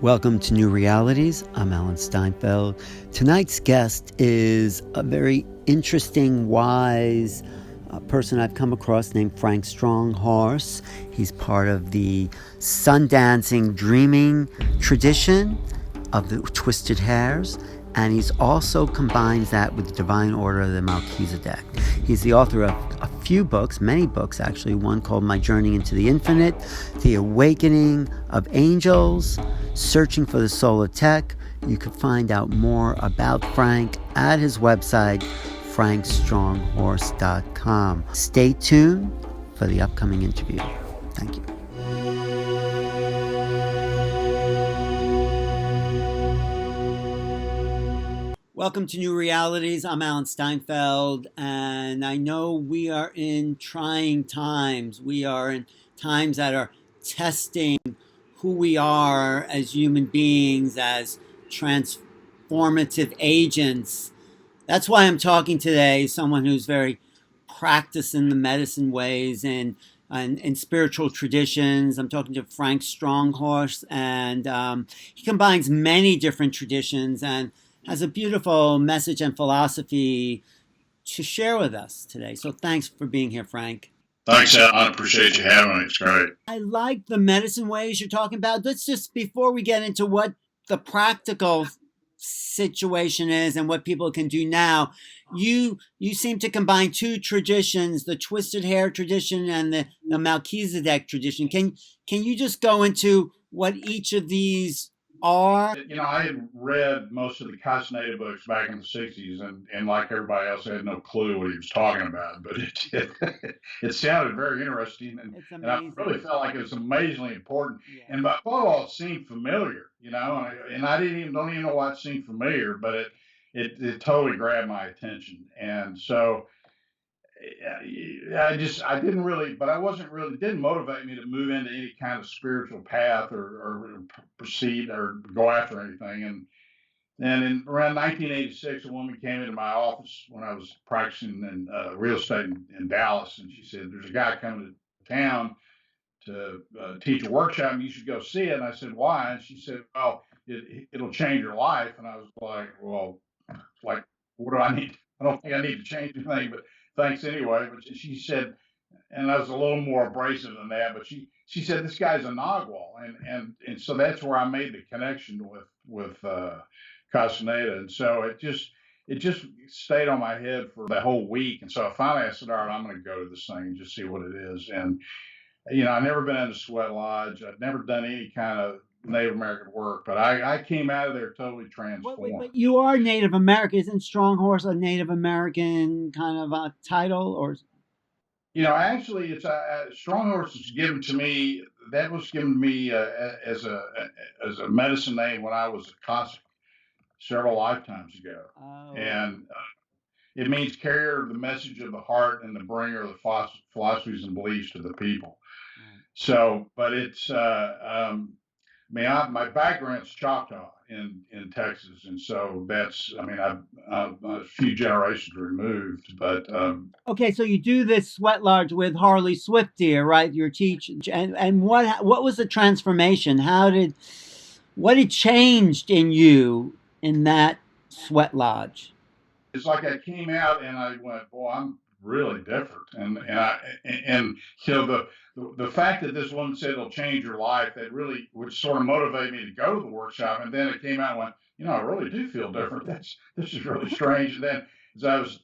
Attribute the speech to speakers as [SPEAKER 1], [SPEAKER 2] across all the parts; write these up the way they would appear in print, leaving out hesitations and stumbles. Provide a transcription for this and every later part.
[SPEAKER 1] Welcome to New Realities. I'm Alan Steinfeld. Tonight's guest is a very interesting, wise person I've come across named Frank Stronghorse. He's part of the sun dancing, dreaming tradition of the Twisted Hairs, and he's also combines that with the Divine Order of the Melchizedek. He's the author of a few books, many books actually, one called My Journey into the Infinite, The Awakening of Angels, Searching for the Soul of Tech. You can find out more about Frank at his website, frankstronghorse.com. Stay tuned for the upcoming interview. Thank you. Welcome to New Realities. I'm Alan Steinfeld, and I know we are in trying times. We are in times that are testing who we are as human beings, as transformative agents. That's why I'm talking today, someone who's very practiced in the medicine ways and in spiritual traditions. I'm talking to Frank Stronghorse, and he combines many different traditions and has a beautiful message and philosophy to share with us today. So thanks for being here, Frank.
[SPEAKER 2] Thanks, Alan. I appreciate you having me. It's great.
[SPEAKER 1] I like the medicine ways you're talking about. Let's just, before we get into what the practical situation is and what people can do now, you seem to combine two traditions, the Twisted Hair tradition and the Melchizedek tradition. Can you just go into what each of these are?
[SPEAKER 2] You know, I had read most of the Castaneda books back in the 60s, and like everybody else, I had no clue what he was talking about, but it sounded very interesting, and I really felt like it was amazingly important. Yeah. And above all, it seemed familiar, you know, and I don't even know why it seemed familiar, but it totally grabbed my attention. And so I didn't really, but I wasn't really, didn't motivate me to move into any kind of spiritual path or proceed or go after anything. And in around 1986, a woman came into my office when I was practicing in real estate in Dallas, and she said, "There's a guy coming to town to teach a workshop, and you should go see it." And I said, "Why?" And she said, "Well, it'll change your life." And I was like, what do I need? I don't think I need to change anything, but thanks anyway. But she said, and I was a little more abrasive than that, but she said, "This guy's a Nagual," and so that's where I made the connection with Castaneda, and so it just stayed on my head for the whole week, and so finally I said, "All right, I'm going to go to this thing and just see what it is." And you know, I've never been in a sweat lodge. I've never done any kind of Native American work, but I came out of there totally transformed.
[SPEAKER 1] But you are Native American. Isn't Stronghorse a Native American kind of a title, or?
[SPEAKER 2] You know, actually, it's Stronghorse was given to me. That was given to me as a medicine name when I was a Cossack several lifetimes ago, and it means carrier of the message of the heart and the bringer of the philosophies and beliefs to the people. So, but it's my background's Choctaw in Texas, and so that's, I mean, I'm a few generations removed, but
[SPEAKER 1] okay. So you do this sweat lodge with Harley Swift here, right? Your teacher, and what was the transformation? What had changed in you in that sweat lodge?
[SPEAKER 2] It's like I came out and I went, "Boy, I'm really different," and you know, the fact that this woman said it'll change your life, that really would sort of motivate me to go to the workshop. And then it came out and went, "You know, I really do feel different. This is really strange." And then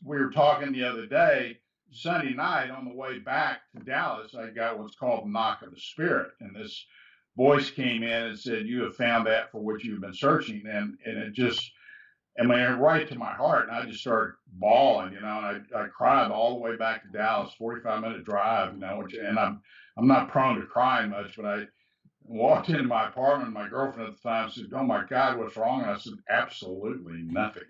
[SPEAKER 2] we were talking the other day, Sunday night on the way back to Dallas, I got what's called the knock of the spirit, and this voice came in and said, "You have found that for which you've been searching," and it just, I mean, right to my heart, and I just started bawling, you know, and I cried all the way back to Dallas, 45-minute drive, you know, and I'm not prone to crying much, but I walked into my apartment, my girlfriend at the time said, "Oh my God, what's wrong?" And I said, "Absolutely nothing."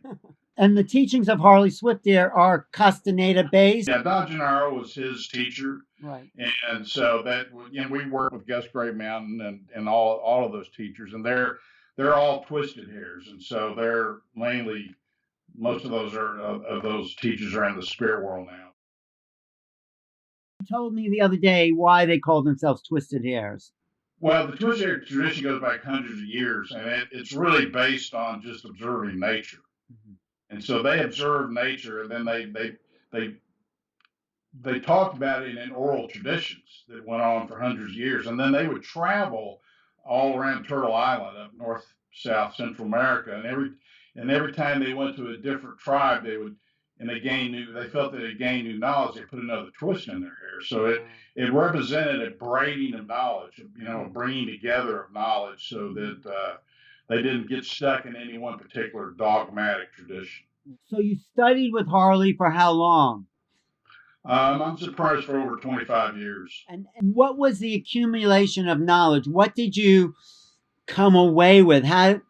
[SPEAKER 1] And the teachings of Harley Swift there are Castaneda based?
[SPEAKER 2] Yeah, Don Gennaro was his teacher.
[SPEAKER 1] Right.
[SPEAKER 2] And so that, you know, we work with Gus Gray Mountain and all of those teachers, and they're all Twisted Hairs, and so they're mainly, most of those teachers are in the spirit world now.
[SPEAKER 1] You told me the other day why they call themselves Twisted Hairs.
[SPEAKER 2] Well, the twisted tradition goes back hundreds of years, and it's really based on just observing nature.
[SPEAKER 1] Mhm.
[SPEAKER 2] And so they observed nature, and then they they talked about it in oral traditions that went on for hundreds of years, and then they would travel all around Turtle Island, up north, south, Central America, and every time they went to a different tribe, they would and they gained new. They felt that they gained new knowledge. They put another twist in their hair, so it represented a braiding of knowledge, a bringing together of knowledge, so that they didn't get stuck in any one particular dogmatic tradition.
[SPEAKER 1] So you studied with Harley for how long?
[SPEAKER 2] I'm surprised for over 25 years.
[SPEAKER 1] And what was the accumulation of knowledge? What did you come away with? How,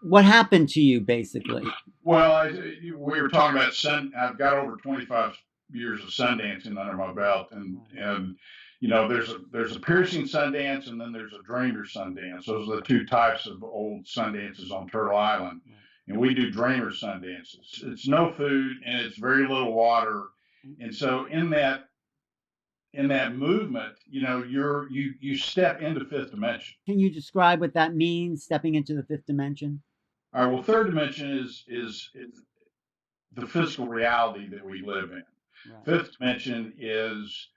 [SPEAKER 1] what happened to you basically?
[SPEAKER 2] Well, we were talking about sun. I've got over 25 years of sun dancing under my belt, and there's a piercing sun dance, and then there's a dreamer sun dance. Those are the two types of old sun dances on Turtle Island, and we do dreamer sun dances. It's no food and it's very little water, and so in that movement, you step into fifth dimension.
[SPEAKER 1] Can you describe what that means, stepping into the fifth dimension?
[SPEAKER 2] All right. Well, third dimension is the physical reality that we live in. Right. Fifth dimension is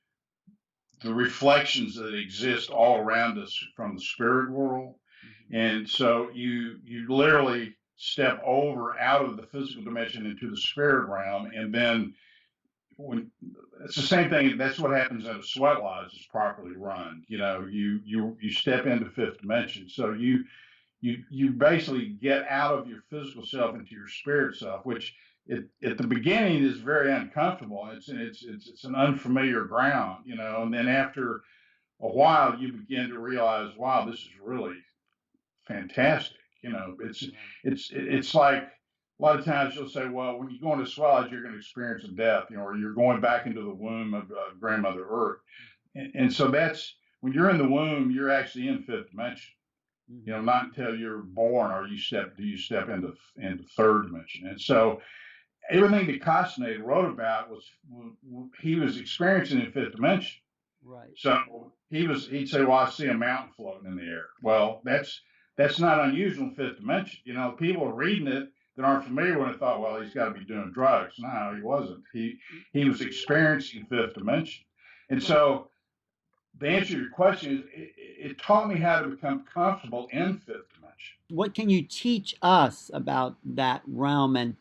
[SPEAKER 2] the reflections that exist all around us from the spirit world. Mm-hmm. And so you literally step over out of the physical dimension into the spirit realm, and then when it's the same thing. That's what happens at a sweat lodge is properly run. You step into fifth dimension. So you basically get out of your physical self into your spirit self, which at the beginning is very uncomfortable. It's an unfamiliar ground, and then after a while you begin to realize, wow, this is really fantastic. It's like a lot of times you'll say, well, when you go into swells, you're going to experience a death, or you're going back into the womb of grandmother Earth, and so that's when you're in the womb, you're actually in fifth dimension. Not until you're born or do you step into third dimension. And so everything that Castaneda wrote about was he was experiencing in fifth dimension. Right. So he'd say, well, I see a mountain floating in the air. Well, that's not unusual in fifth dimension. People are reading it that aren't familiar with it thought, well, he's got to be doing drugs. No, he wasn't. He was experiencing fifth dimension. And so the answer to your question is it taught me how to become comfortable in fifth dimension.
[SPEAKER 1] What can you teach us about that realm and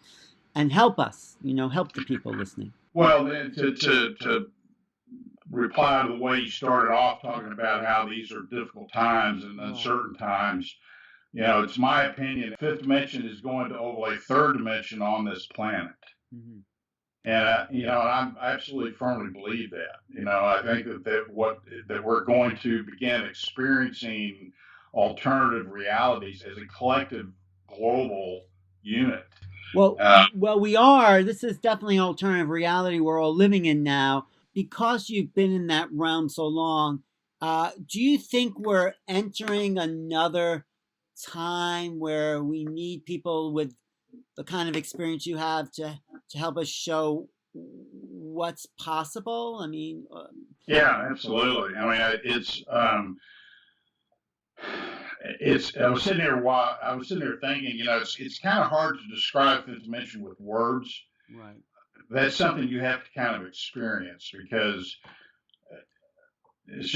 [SPEAKER 1] help us, help the people listening?
[SPEAKER 2] Well, to reply to the way you started off talking about how these are difficult times and uncertain times, it's my opinion, fifth dimension is going to overlay third dimension on this planet. Mm-hmm. And I absolutely firmly believe that. I think that we're going to begin experiencing alternative realities as a collective global unit.
[SPEAKER 1] Well, we are. This is definitely an alternative reality we're all living in now. Because you've been in that realm so long, do you think we're entering another time where we need people with the kind of experience you have to help us show what's possible? I mean,
[SPEAKER 2] yeah, absolutely. I mean, I was sitting there thinking, it's kind of hard to describe fifth dimension with words. Right. That's something you have to kind of experience because it's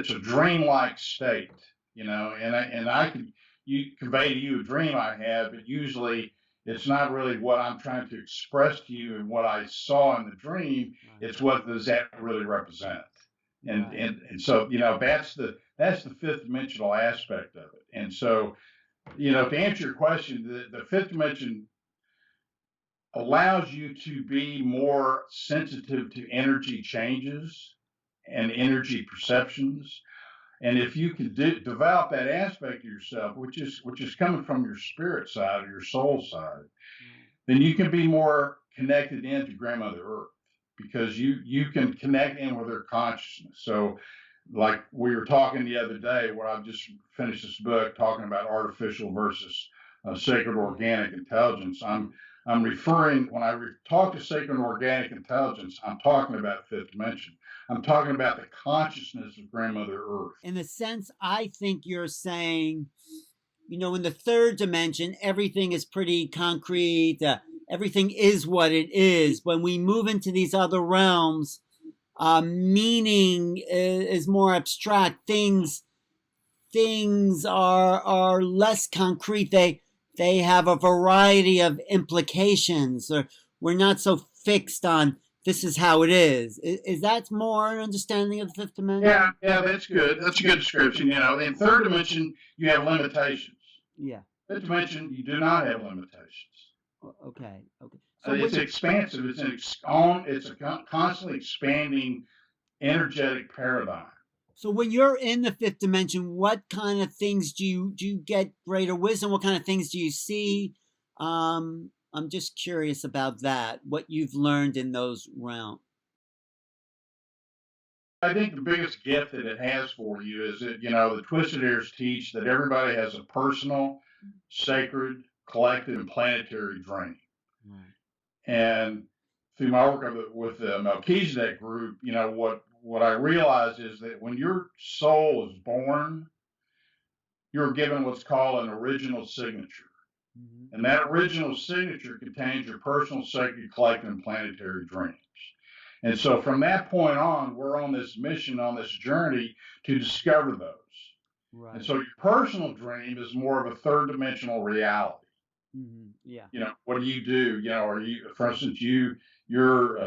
[SPEAKER 2] a dreamlike state, and I could convey to you a dream I have, but usually it's not really what I'm trying to express to you and what I saw in the dream. Right. It's what does that really represent, and right. and so that's the fifth dimensional aspect of it. And so to answer your question, the fifth dimension allows you to be more sensitive to energy changes and energy perceptions. And if you can develop that aspect of yourself, which is coming from your spirit side or your soul side, then you can be more connected into Grandmother Earth because you can connect in with her consciousness. So like we were talking the other day where I've just finished this book talking about artificial versus sacred organic intelligence. I'm referring, when I talk to sacred and organic intelligence, I'm talking about fifth dimension. I'm talking about the consciousness of Grandmother Earth.
[SPEAKER 1] In a sense, I think you're saying, in the third dimension, everything is pretty concrete. Everything is what it is. When we move into these other realms, meaning is more abstract. Things are less concrete. They have a variety of implications. Or we're not so fixed on this is how it is. Is that more an understanding of the fifth dimension?
[SPEAKER 2] Yeah, that's good. That's a good description. In third dimension, you have limitations.
[SPEAKER 1] Yeah.
[SPEAKER 2] Fifth dimension, you do not have limitations.
[SPEAKER 1] Okay.
[SPEAKER 2] So it's expansive. It's a constantly expanding energetic paradigm.
[SPEAKER 1] So when you're in the fifth dimension, what kind of things do you get greater wisdom? What kind of things do you see? I'm just curious about that. What you've learned in those realms.
[SPEAKER 2] I think the biggest gift that it has for you is that, the Twisted Ears teach that everybody has a personal, sacred, collective, and planetary dream.
[SPEAKER 1] Right.
[SPEAKER 2] And through my work with the Melchizedek group, what I realized is that when your soul is born, you're given what's called an original signature. Mm-hmm. And that original signature contains your personal, sacred, collective, and planetary dreams. And so from that point on, we're on this mission, on this journey to discover those. Right. And so your personal dream is more of a third dimensional reality.
[SPEAKER 1] Mm-hmm. Yeah.
[SPEAKER 2] What do you do? Are you, for instance, you do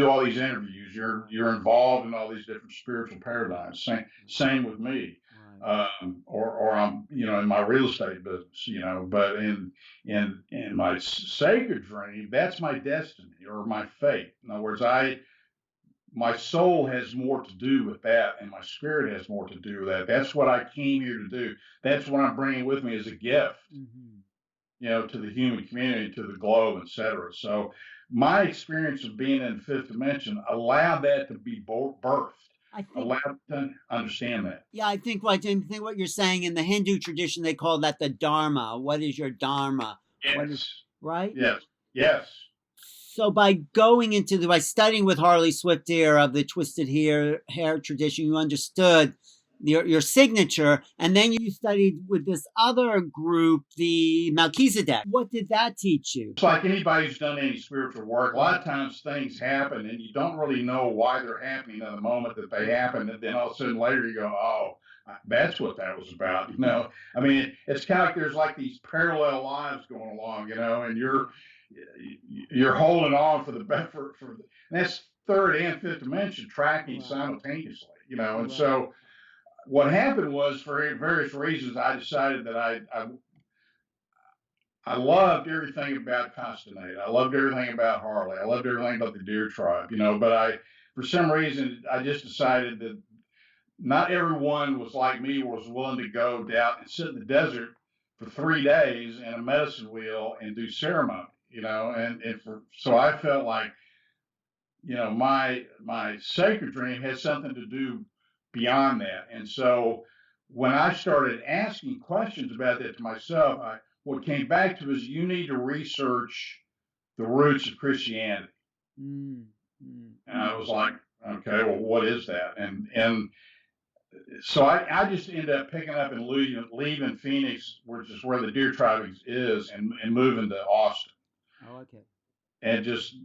[SPEAKER 2] all these interviews. You're involved in all these different spiritual paradigms. Same with me. Right. Or I'm in my real estate business. But in my sacred dream, that's my destiny or my fate. In other words, my soul has more to do with that, and my spirit has more to do with that. That's what I came here to do. That's what I'm bringing with me as a gift. Mm-hmm. To the human community, to the globe, etc. So my experience of being in the fifth dimension allowed that to be birthed. Allowed to understand that.
[SPEAKER 1] Yeah, I think what you're saying, in the Hindu tradition, they call that the Dharma. What is your Dharma?
[SPEAKER 2] Yes.
[SPEAKER 1] Right?
[SPEAKER 2] Yes.
[SPEAKER 1] So by studying with Harley Swiftear of the Twisted Hair tradition, you understood your signature, and then you studied with this other group, the Melchizedek. What did that teach you?
[SPEAKER 2] It's like anybody who's done any spiritual work. A lot of times things happen, and you don't really know why they're happening at the moment that they happen, and then all of a sudden later you go, oh, that's what that was about. I mean, it's kind of like there's like these parallel lives going along, and you're holding on for the and that's third and fifth dimension tracking simultaneously, and so what happened was, for various reasons, I decided that I loved everything about Constantine. I loved everything about Harley. I loved everything about the Deer Tribe, but for some reason, I just decided that not everyone was like me, was willing to go down and sit in the desert for 3 days in a medicine wheel and do ceremony, so I felt like, my sacred dream had something to do beyond that. And so when I started asking questions about that to myself, what came back to is, you need to research the roots of Christianity. Mm-hmm. And I was like, okay, well, what is that? And so I just ended up picking up and leaving Phoenix, which is where the Deer Tribe is, and moving to Austin.
[SPEAKER 1] Oh, okay.
[SPEAKER 2] And just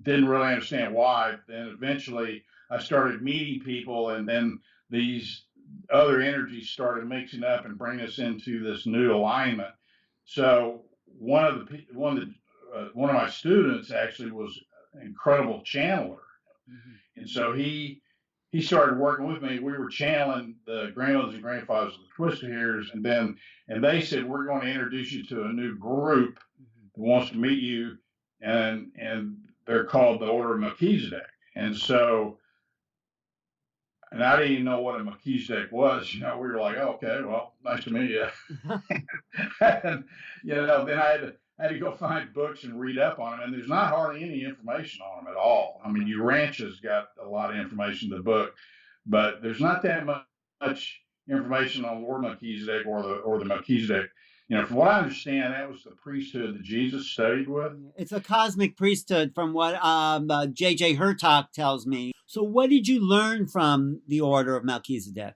[SPEAKER 2] didn't really understand why. Then eventually I started meeting people, and then these other energies started mixing up and bringing us into this new alignment. So one of my students actually was an incredible channeler. Mm-hmm. And so he started working with me. We were channeling the grandmothers and grandfathers of the Twisted Hairs, and they said, we're going to introduce you to a new group that wants to meet you, and they're called the Order of Melchizedek. And so, and I didn't even know what a Melchizedek was. We were like, oh, okay, well, nice to meet you. And, then I had to go find books and read up on them. And there's not hardly any information on them at all. I mean, Urantia's got a lot of information in the book, but there's not that much information on Lord Melchizedek or the Melchizedek. From what I understand, that was the priesthood that Jesus studied with.
[SPEAKER 1] It's a cosmic priesthood, from what J.J. Hurtak tells me. So, what did you learn from the Order of Melchizedek?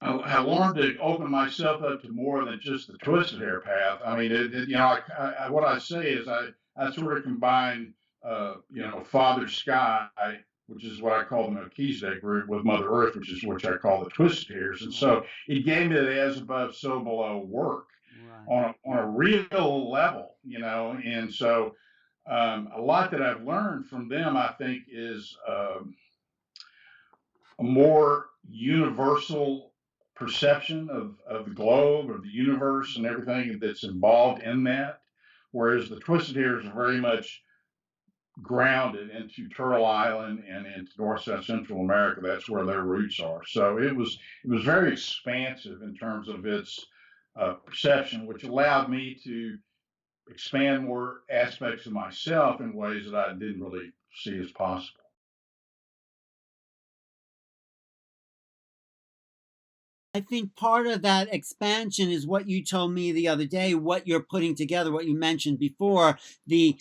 [SPEAKER 2] I learned to open myself up to more than just the twisted hair path. I mean, what I say is I sort of combine, Father Sky, which is what I call the Melchizedek group, with Mother Earth, which I call the twisted hairs. And so it gave me the as above, so below work on a real level, And so a lot that I've learned from them, I think, is a more universal perception of the globe, of the universe, and everything that's involved in that. Whereas the twisted hairs are very much grounded into Turtle Island and into North South Central America. That's where their roots are. So it was very expansive in terms of its perception, which allowed me to expand more aspects of myself in ways that I didn't really see as possible.
[SPEAKER 1] I think part of that expansion is what you told me the other day, what you're putting together, what you mentioned before, the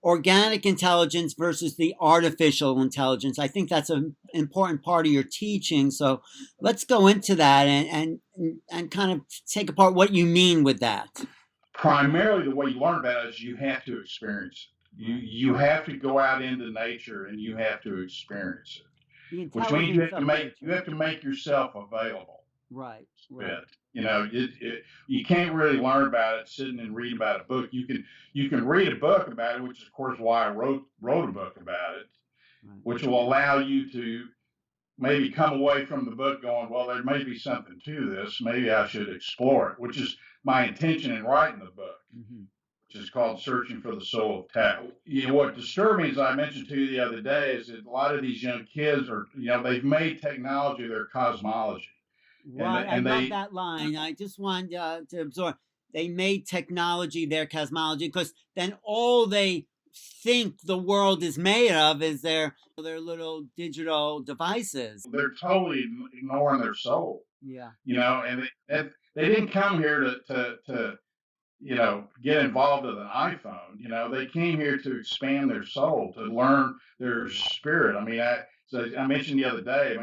[SPEAKER 1] organic intelligence versus the artificial intelligence. I think that's an important part of your teaching. So let's go into that and kind of take apart what you mean with that.
[SPEAKER 2] Primarily, the way you learn about it is you have to experience it. You have to go out into nature and you have to experience it, which means you have to make yourself available.
[SPEAKER 1] Right.
[SPEAKER 2] You can't really learn about it sitting and reading about a book. You can read a book about it, which is of course why I wrote a book about it, which will allow you to maybe come away from the book going, well, there may be something to this. Maybe I should explore it, which is my intention in writing the book, which is called Searching for the Soul of Tao. What disturbed me, as I mentioned to you the other day, is that a lot of these young kids are, they've made technology their cosmology.
[SPEAKER 1] Right, I love that line. I just wanted to absorb. They made technology their cosmology, because then all they think the world is made of is their little digital devices.
[SPEAKER 2] They're totally ignoring their soul.
[SPEAKER 1] Yeah.
[SPEAKER 2] And they didn't come here to get involved with an iPhone. They came here to expand their soul, to learn their spirit. I mean, I mentioned the other day,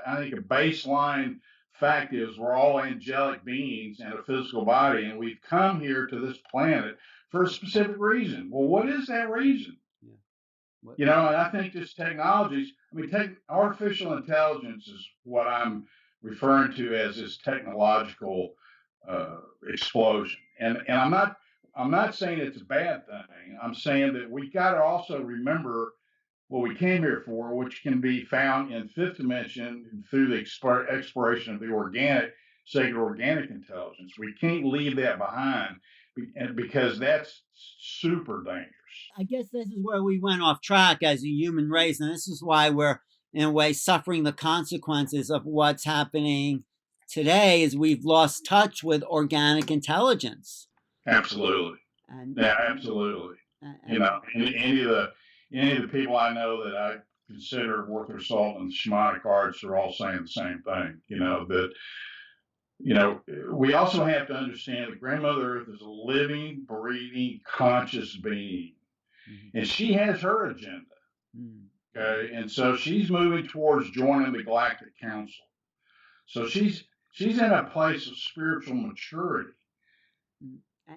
[SPEAKER 2] I think a baseline fact is we're all angelic beings in a physical body, and we've come here to this planet for a specific reason. Well, what is that reason? And I think this technologies, artificial intelligence is what I'm referring to as this technological explosion. And I'm not saying it's a bad thing. I'm saying that we got to also remember what we came here for, which can be found in fifth dimension through the exploration of the sacred organic intelligence. We can't leave that behind because that's super dangerous.
[SPEAKER 1] I guess this is where we went off track as a human race, and this is why we're, in a way, suffering the consequences of what's happening today, is we've lost touch with organic intelligence.
[SPEAKER 2] Absolutely. Absolutely. Any of the people I know that I consider worth their salt in the shamanic arts are all saying the same thing. We also have to understand that Grandmother Earth is a living, breathing, conscious being, and she has her agenda. Okay, and so she's moving towards joining the Galactic Council. So she's in a place of spiritual maturity,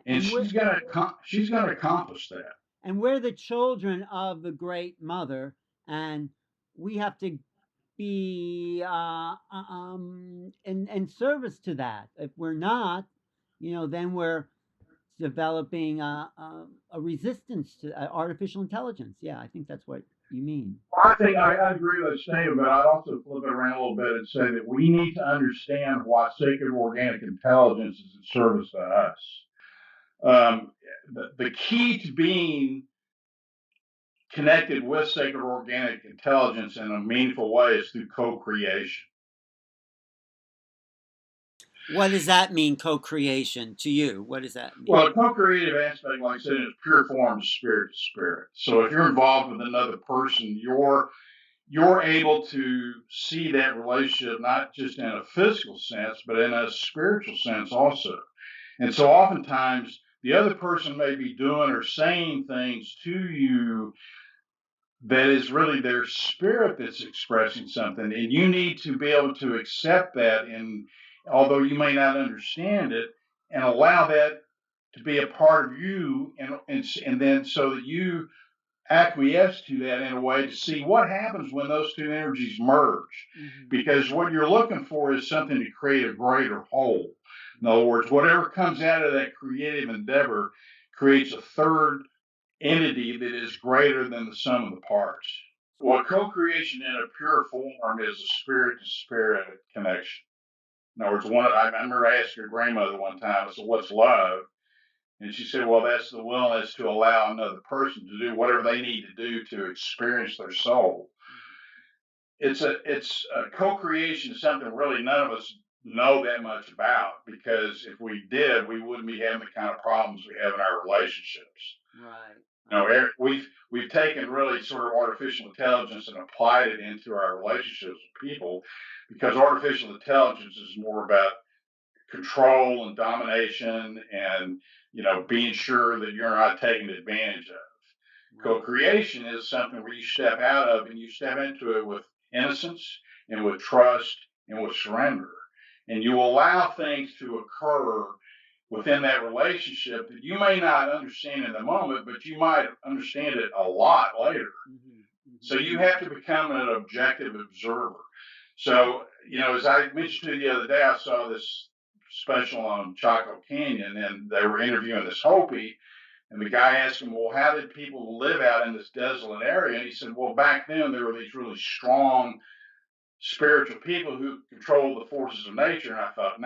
[SPEAKER 2] and she's gonna accomplish that.
[SPEAKER 1] And we're the children of the Great Mother, and we have to be in service to that. If we're not, then we're developing a resistance to artificial intelligence. Yeah, I think that's what you mean.
[SPEAKER 2] I think I agree with that statement, but I'd also flip it around a little bit and say that we need to understand why sacred organic intelligence is in service to us. The key to being connected with sacred organic intelligence in a meaningful way is through co-creation.
[SPEAKER 1] What does that mean, co-creation, to you? What does that mean?
[SPEAKER 2] Well, a co-creative aspect, like I said, is pure form of spirit to spirit. So if you're involved with another person, you're able to see that relationship not just in a physical sense, but in a spiritual sense also. And so oftentimes the other person may be doing or saying things to you that is really their spirit that's expressing something, and you need to be able to accept that, and although you may not understand it, and allow that to be a part of you, and then so that you acquiesce to that in a way to see what happens when those two energies merge. Mm-hmm. Because what you're looking for is something to create a greater whole. In other words, whatever comes out of that creative endeavor creates a third entity that is greater than the sum of the parts. Well, co-creation in a pure form is a spirit-to-spirit connection. In other words, I remember asking your grandmother one time, I said, "What's love?" And she said, "Well, that's the willingness to allow another person to do whatever they need to do to experience their soul." It's a co-creation is something really none of us know that much about, because if we did, we wouldn't be having the kind of problems we have in our relationships. Right. You know, we've taken really sort of artificial intelligence and applied it into our relationships with people, because artificial intelligence is more about control and domination, and being sure that you're not taken advantage of. Co-creation is something where you step out of and you step into it with innocence and with trust and with surrender, and you allow things to occur within that relationship that you may not understand in the moment, but you might understand it a lot later. Mm-hmm. So you have to become an objective observer. So, as I mentioned to you the other day, I saw this special on Chaco Canyon, and they were interviewing this Hopi, and the guy asked him, "Well, how did people live out in this desolate area?" And he said, "Well, back then there were these really strong spiritual people who control the forces of nature." And I thought,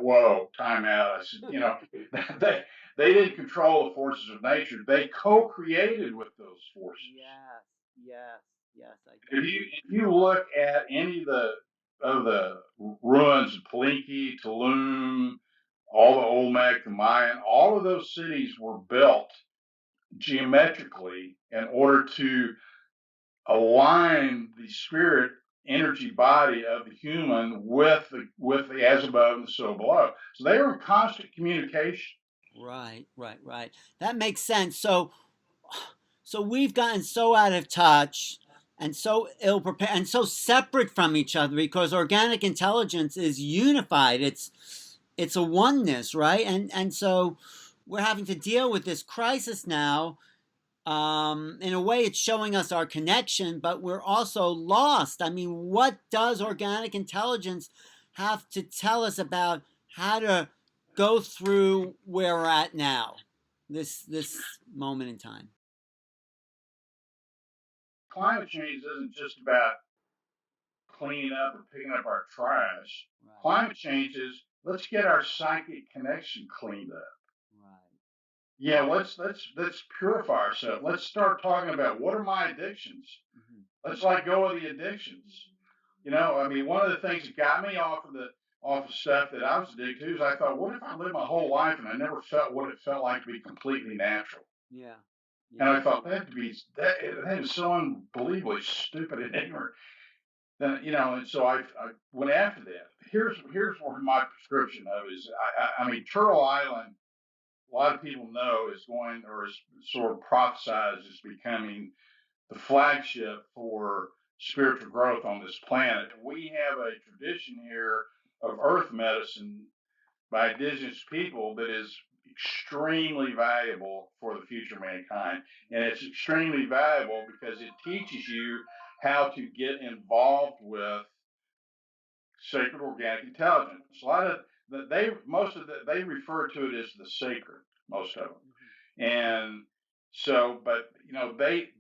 [SPEAKER 2] whoa, time out. I said, they didn't control the forces of nature. They co-created with those forces. Yes. If you look at any of the ruins of Palenque, Tulum, all the Olmec, the Mayan, all of those cities were built geometrically in order to align the spirit energy body of the human with the as above and the so below. So they were in constant communication.
[SPEAKER 1] Right. That makes sense. So we've gotten so out of touch and so ill prepared and so separate from each other, because organic intelligence is unified. It's a oneness, right? And so we're having to deal with this crisis now. In a way, it's showing us our connection, but we're also lost. I mean, what does organic intelligence have to tell us about how to go through where we're at now, this moment in time?
[SPEAKER 2] Climate change isn't just about cleaning up or picking up our trash. Right. Climate change is, let's get our psychic connection cleaned up. Right. Yeah, let's purify ourselves. Let's start talking about, what are my addictions. Mm-hmm. Let's let go of the addictions. I mean, one of the things that got me off of stuff that I was addicted to is I thought, what if I lived my whole life and I never felt what it felt like to be completely natural? Yeah. And I thought that is so unbelievably stupid and ignorant. Then and so I went after that. Here's what my prescription of is. I mean, Turtle Island, a lot of people know, is going, or is sort of prophesized as becoming the flagship for spiritual growth on this planet. We have a tradition here of earth medicine by indigenous people that is extremely valuable for the future of mankind. And it's extremely valuable because it teaches you how to get involved with sacred organic intelligence. A lot of they refer to it as the sacred, most of them. And so, but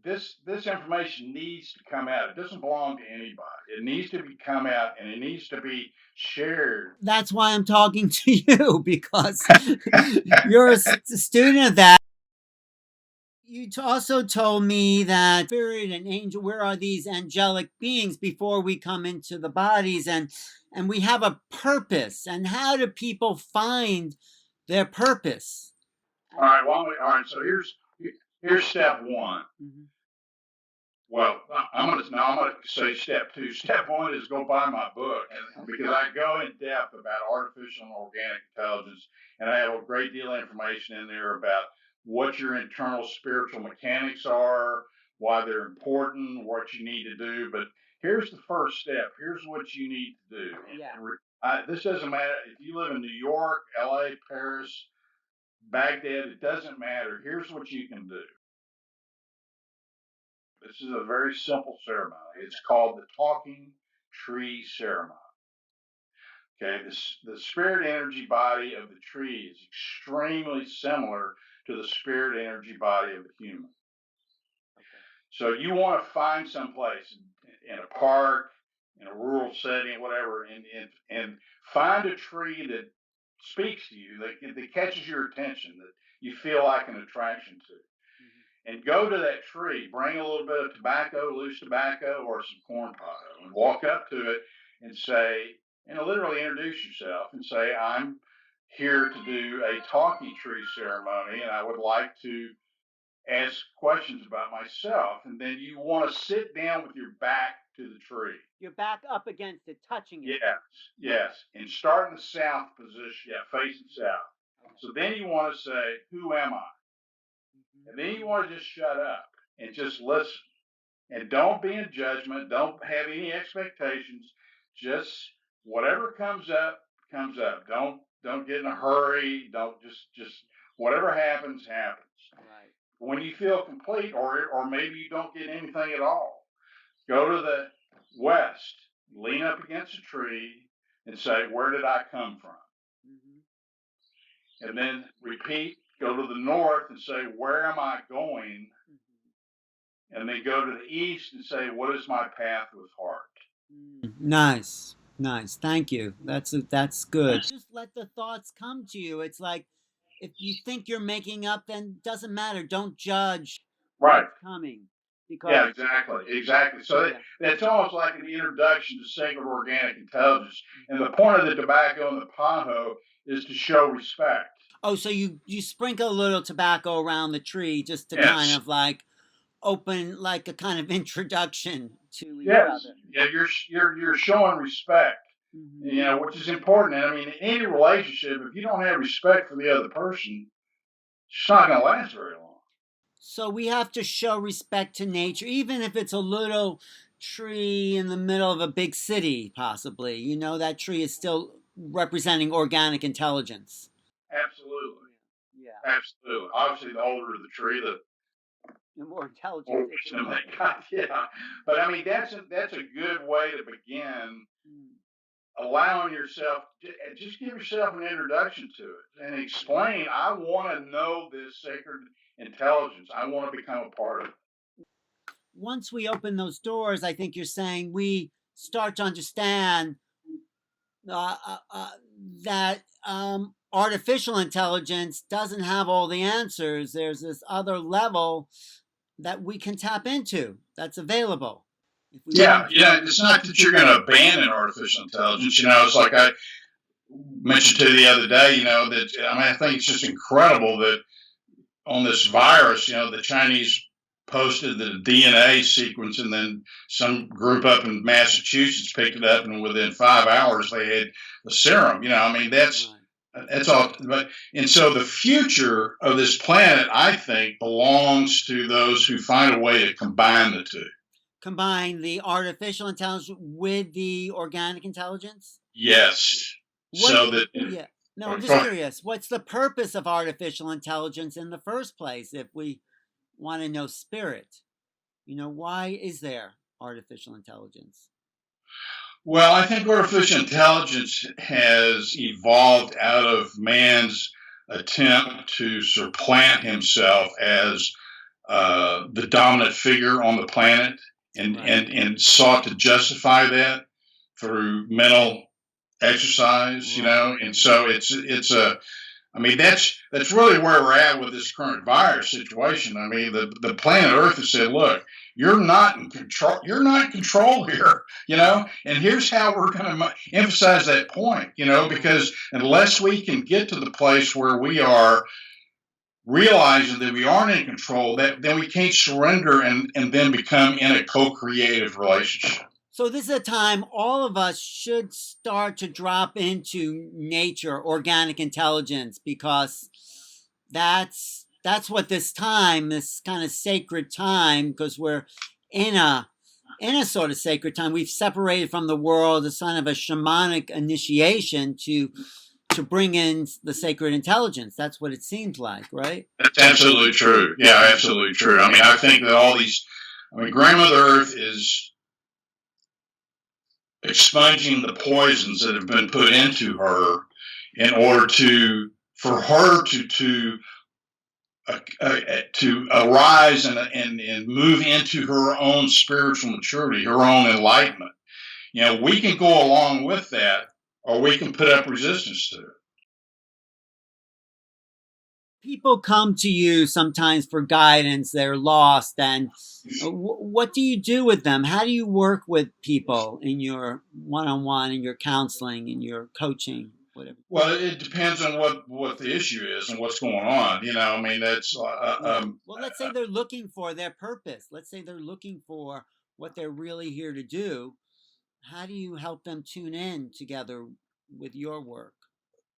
[SPEAKER 2] this information needs to come out. It doesn't belong to anybody. It needs to come out, and it needs to be shared.
[SPEAKER 1] That's why I'm talking to you, because you're a student of that. You also told me that spirit and angel, where are these angelic beings before we come into the bodies, and we have a purpose. And how do people find their purpose?
[SPEAKER 2] All right. So here's step one. Mm-hmm. Well, I'm gonna say step two. Step one is go buy my book, and because I go in depth about artificial and organic intelligence, and I have a great deal of information in there about what your internal spiritual mechanics are, why they're important, what you need to do. But here's the first step. Here's what you need to do.
[SPEAKER 1] Yeah.
[SPEAKER 2] This doesn't matter if you live in New York, L.A., Paris, Baghdad. It doesn't matter. Here's what you can do. This is a very simple ceremony. It's called the talking tree ceremony. Okay, the spirit energy body of the tree is extremely similar to the spirit energy body of the human. So you want to find someplace in a park, in a rural setting, whatever, and find a tree that speaks to you, that catches your attention, that you feel like an attraction to. And go to that tree, bring a little bit of tobacco, loose tobacco, or some corn potto, and walk up to it and say, and literally introduce yourself and say, I'm here to do a talking tree ceremony, and I would like to ask questions about myself. And then you want to sit down with your back to the tree.
[SPEAKER 1] Your back up against it, touching it.
[SPEAKER 2] Yes. And start in the south position, facing south. Okay. So then you want to say, who am I? And then you want to just shut up and just listen. And don't be in judgment. Don't have any expectations. Just whatever comes up, comes up. Don't get in a hurry. Don't just whatever happens, happens.
[SPEAKER 1] Right.
[SPEAKER 2] When you feel complete, or maybe you don't get anything at all, go to the west, lean up against a tree, and say, where did I come from? And then repeat. Go to the north and say, where am I going? And then go to the east and say, what is my path with heart?
[SPEAKER 1] Nice. Thank you. That's good. Just let the thoughts come to you. It's like, if you think you're making up, then it doesn't matter. Don't judge what's coming.
[SPEAKER 2] Because exactly. So that's almost like an introduction to sacred organic intelligence. And the point of the tobacco and the paho is to show respect.
[SPEAKER 1] Oh, so you sprinkle a little tobacco around the tree just to kind of like open, like a kind of introduction to each other.
[SPEAKER 2] Yeah, you're showing respect, which is important. And I mean, in any relationship, if you don't have respect for the other person, it's not going to last very long.
[SPEAKER 1] So we have to show respect to nature, even if it's a little tree in the middle of a big city, possibly. That tree is still representing organic intelligence.
[SPEAKER 2] Absolutely. Yeah. Absolutely. Obviously, the older the tree,
[SPEAKER 1] the more intelligent
[SPEAKER 2] they got. Yeah. But I mean, that's a good way to begin allowing yourself, just give yourself an introduction to it and explain, I want to know this sacred intelligence. I want to become a part of it.
[SPEAKER 1] Once we open those doors, I think you're saying we start to understand that artificial intelligence doesn't have all the answers. There's this other level that we can tap into that's available.
[SPEAKER 2] Yeah. It's not that you're going to abandon artificial intelligence. It's like I mentioned to you the other day, that I think it's just incredible that on this virus, the Chinese posted the DNA sequence, and then some group up in Massachusetts picked it up, and within 5 hours they had the serum. That's all. And so the future of this planet, I think, belongs to those who find a way to combine the two.
[SPEAKER 1] Combine the artificial intelligence with the organic intelligence?
[SPEAKER 2] Yes.
[SPEAKER 1] I'm just curious. What's the purpose of artificial intelligence in the first place if we want to know spirit? Why is there artificial intelligence?
[SPEAKER 2] Well, I think artificial intelligence has evolved out of man's attempt to supplant himself as the dominant figure on the planet, and sought to justify that through mental exercise, and so that's really where we're at with this current virus situation. I mean, the planet Earth has said, look, you're not in control. You're not in control here, and here's how we're going to emphasize that point, because unless we can get to the place where we are realizing that we aren't in control, that then we can't surrender and then become in a co-creative relationship.
[SPEAKER 1] So this is a time all of us should start to drop into nature, organic intelligence, because that's what this time, this kind of sacred time, because we're in a sort of sacred time. We've separated from the world, a sign of a shamanic initiation to bring in the sacred intelligence. That's what it seems like, right?
[SPEAKER 2] That's absolutely true. Yeah, absolutely true. I mean, I think that Grandmother Earth is expunging the poisons that have been put into her in order for her to arise and move into her own spiritual maturity, her own enlightenment. We can go along with that, or we can put up resistance to it.
[SPEAKER 1] People come to you sometimes for guidance. They're lost, and what do you do with them? How do you work with people in your one-on-one, in your counseling, in your coaching, whatever?
[SPEAKER 2] Well, it depends on what the issue is and what's going on. I mean, that's
[SPEAKER 1] well, let's say they're looking for their purpose. Let's say they're looking for what they're really here to do. How do you help them tune in together with your work?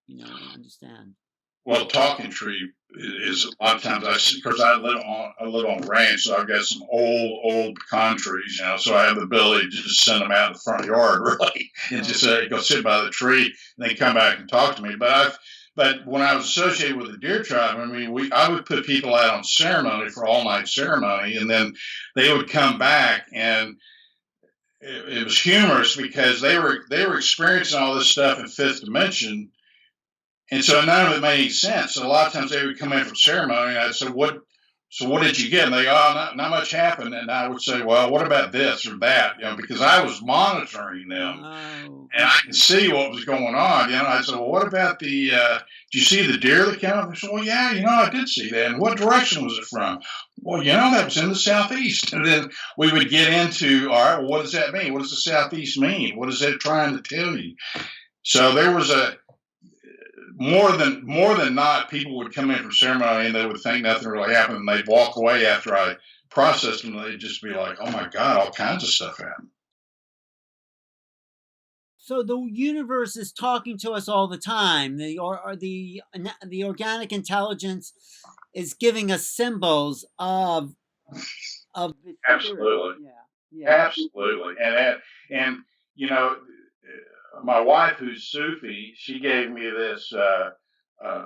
[SPEAKER 1] And understand.
[SPEAKER 2] Well, talking tree is a lot of times because I live on a ranch, so I've got some old pecan trees, so I have the ability to just send them out in the front yard, really, and just go sit by the tree, and they come back and talk to me. But when I was associated with the deer tribe, I mean, I would put people out on ceremony for all night ceremony, and then they would come back, and it was humorous because they were experiencing all this stuff in fifth dimension. And so none of it made any sense. So a lot of times they would come in from ceremony, and I'd say, "What did you get?" And they, "Oh, not much happened." And I would say, "Well, what about this or that?" Because I was monitoring them, and I could see what was going on. I said, "Well, what about the? Did you see the deer that came up?" I said, "Well, yeah, I did see that. And what direction was it from?" "Well, that was in the southeast." And then we would get into, all right, well, what does that mean? What does the southeast mean? What is it trying to tell you? So there was more than not, people would come in from ceremony and they would think nothing really happened, and they'd walk away after I processed them, and they'd just be like, "Oh my God, all kinds of stuff happened."
[SPEAKER 1] So the universe is talking to us all the time. The organic intelligence is giving us symbols of the
[SPEAKER 2] absolutely, absolutely, and my wife, who's Sufi, she gave me this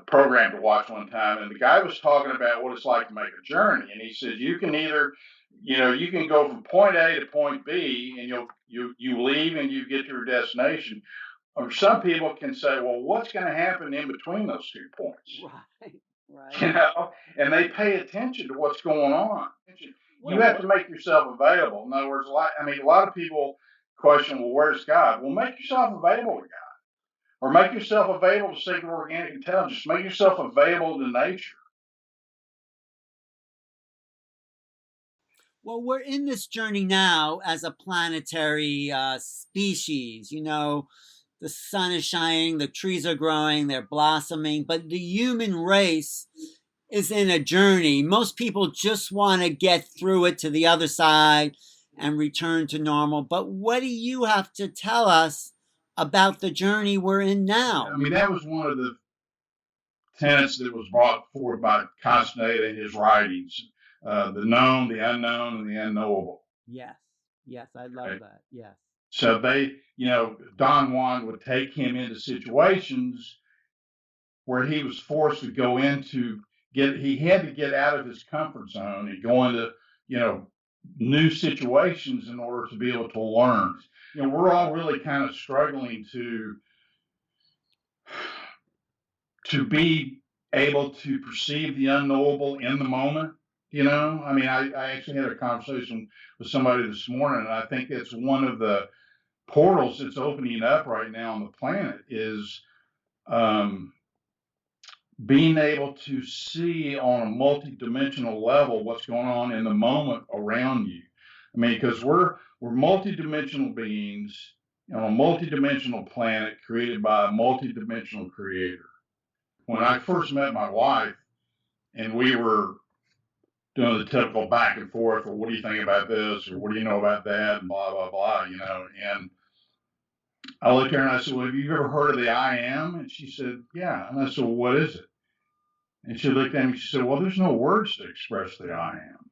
[SPEAKER 2] program to watch one time, and the guy was talking about what it's like to make a journey, and he said you can either, you can go from point A to point B, and you leave and you get to your destination, or some people can say, well, what's going to happen in between those 2 points? Right. And they pay attention to what's going on. You have to make yourself available. In other words, a lot of people question, well, where's God? Well, make yourself available to God. Or make yourself available to sacred organic intelligence. Make yourself available to nature.
[SPEAKER 1] Well, we're in this journey now as a planetary species. The sun is shining, the trees are growing, they're blossoming, but the human race is in a journey. Most people just want to get through it to the other side and return to normal. But what do you have to tell us about the journey we're in now?
[SPEAKER 2] I mean, that was one of the tenets that was brought forward by Castaneda in his writings: the known, the unknown, and the unknowable.
[SPEAKER 1] Yes, I love that. Yes.
[SPEAKER 2] So Don Juan would take him into situations where he was forced to go into he had to get out of his comfort zone and go into, new situations in order to be able to learn. We're all really kind of struggling to be able to perceive the unknowable in the moment. I actually had a conversation with somebody this morning, and I think it's one of the portals that's opening up right now on the planet is being able to see on a multidimensional level what's going on in the moment around you. Because we're multidimensional beings on a multidimensional planet created by a multidimensional creator. When I first met my wife, and we were doing the typical back and forth. Well, what do you think about this? Or what do you know about that? And blah, blah, blah, you know. And I looked at her and I said, well, have you ever heard of the I am? And she said, yeah. And I said, well, what is it? And she looked at me and she said, well, there's no words to express the I am.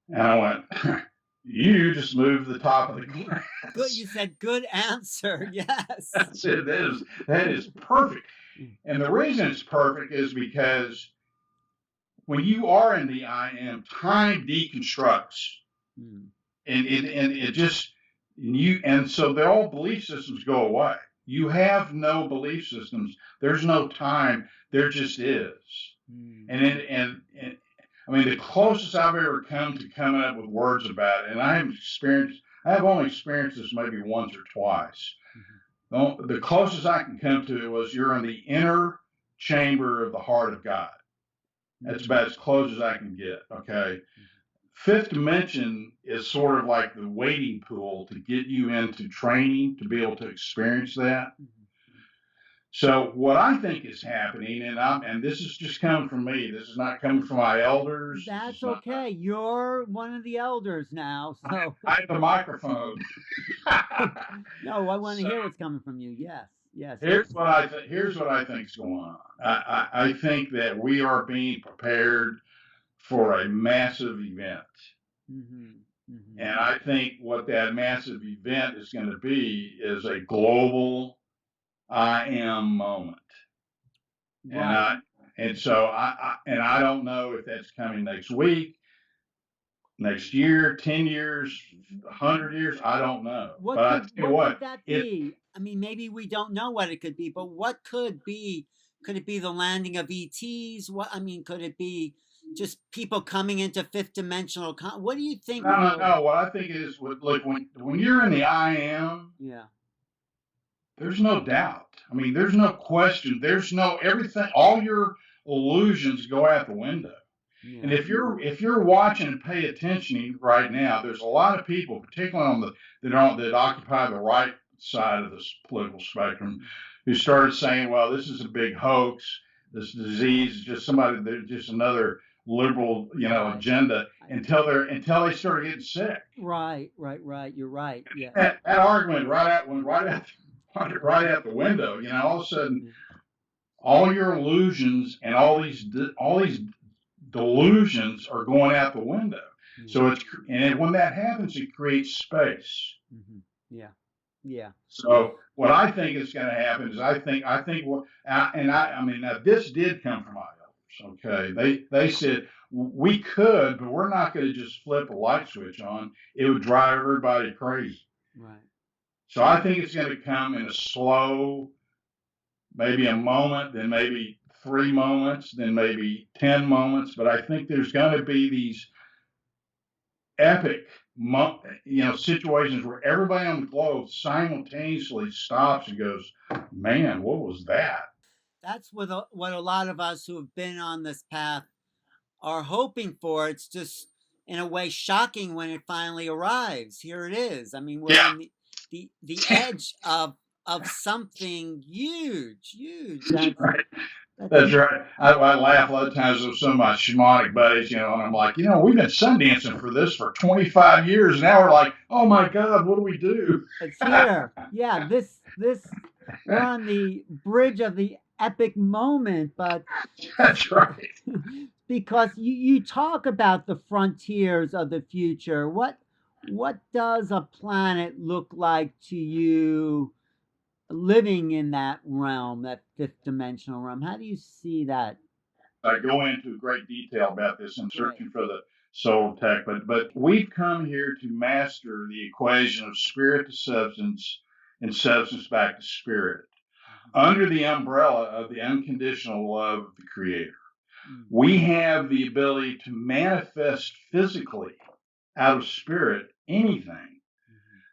[SPEAKER 2] And I went, you just moved the top of the glass.
[SPEAKER 1] Good, you said good answer. Yes.
[SPEAKER 2] I said, that is perfect. And the reason it's perfect is because when you are in the I am, time deconstructs. And it just, and so their old belief systems go away. You have no belief systems. There's no time. There just is. And I mean, the closest I've ever come to coming up with words about it, and I have only experienced this maybe once or twice. The closest I can come to it was you're in the inner chamber of the heart of God. That's about as close as I can get. Okay. Fifth dimension is sort of like the wading pool to get you into training to be able to experience that. So what I think is happening, and this is just coming from me. This is not coming from my elders.
[SPEAKER 1] That's okay. You're one of the elders now, so
[SPEAKER 2] I have the microphone.
[SPEAKER 1] No, I want to hear what's coming from you. Yes, yes.
[SPEAKER 2] Here's what I think is going on. I think that we are being prepared for a massive event. And I think what that massive event is going to be is a global I am moment. Right. And so I don't know if that's coming next week, next year, 10 years, 100 years. I don't know. What could
[SPEAKER 1] that be? I mean, maybe we don't know what it could be, but what could be? Could it be the landing of ETs? Could it be just people coming into fifth dimensional? What do you think?
[SPEAKER 2] No. What I think is, look, when you're in the I am, there's no doubt. I mean, there's no question. There's no everything. All your illusions go out the window. Yeah. And if you're watching and pay attention right now, there's a lot of people, particularly that occupy the right side of this political spectrum, who started saying, "Well, this is a big hoax. This disease is just just another liberal, agenda." Until they started getting sick.
[SPEAKER 1] Right. You're right. Yeah.
[SPEAKER 2] That argument went right out the window. All of a sudden, all your illusions and all these delusions are going out the window. So when that happens, it creates space.
[SPEAKER 1] Yeah.
[SPEAKER 2] So what I think is going to happen is I think now this did come from my elders. Okay, they said we could, but we're not going to just flip a light switch on. It would drive everybody crazy.
[SPEAKER 1] Right.
[SPEAKER 2] So I think it's going to come in a slow, maybe a moment, then maybe 3 moments, then maybe 10 moments. But I think there's going to be these epic, situations where everybody on the globe simultaneously stops and goes, "Man, what was that?"
[SPEAKER 1] That's what a lot of us who have been on this path are hoping for. It's just, in a way, shocking when it finally arrives. Here it is. I mean, we're on the edge of something huge.
[SPEAKER 2] That's right. That's right. I laugh a lot of times with some of my shamanic buddies, and I'm like, we've been sun dancing for this for 25 years. And now we're like, oh my God, what do we do?
[SPEAKER 1] It's here. Yeah, this we're on the bridge of the epic moment, but
[SPEAKER 2] that's right.
[SPEAKER 1] Because you talk about the frontiers of the future. What does a planet look like to you living in that realm, that fifth dimensional realm? How do you see that?
[SPEAKER 2] I go into great detail about this in Searching for the Soul Tech, but we've come here to master the equation of spirit to substance and substance back to spirit under the umbrella of the unconditional love of the Creator. We have the ability to manifest physically out of spirit anything.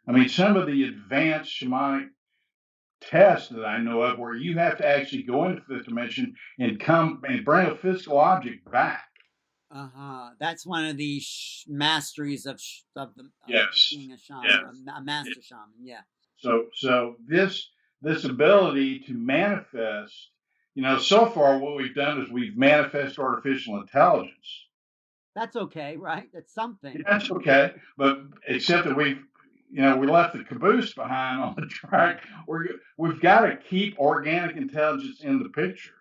[SPEAKER 2] I mean, some of the advanced shamanic tests that I know of where you have to actually go into fifth dimension and come and bring a physical object back.
[SPEAKER 1] That's one of the masteries of being a shaman, a master shaman. Yeah.
[SPEAKER 2] So this ability to manifest So far what we've done is we've manifested artificial intelligence.
[SPEAKER 1] That's okay, right? That's something.
[SPEAKER 2] That's okay, but except that we left the caboose behind on the track. We've got to keep organic intelligence in the picture.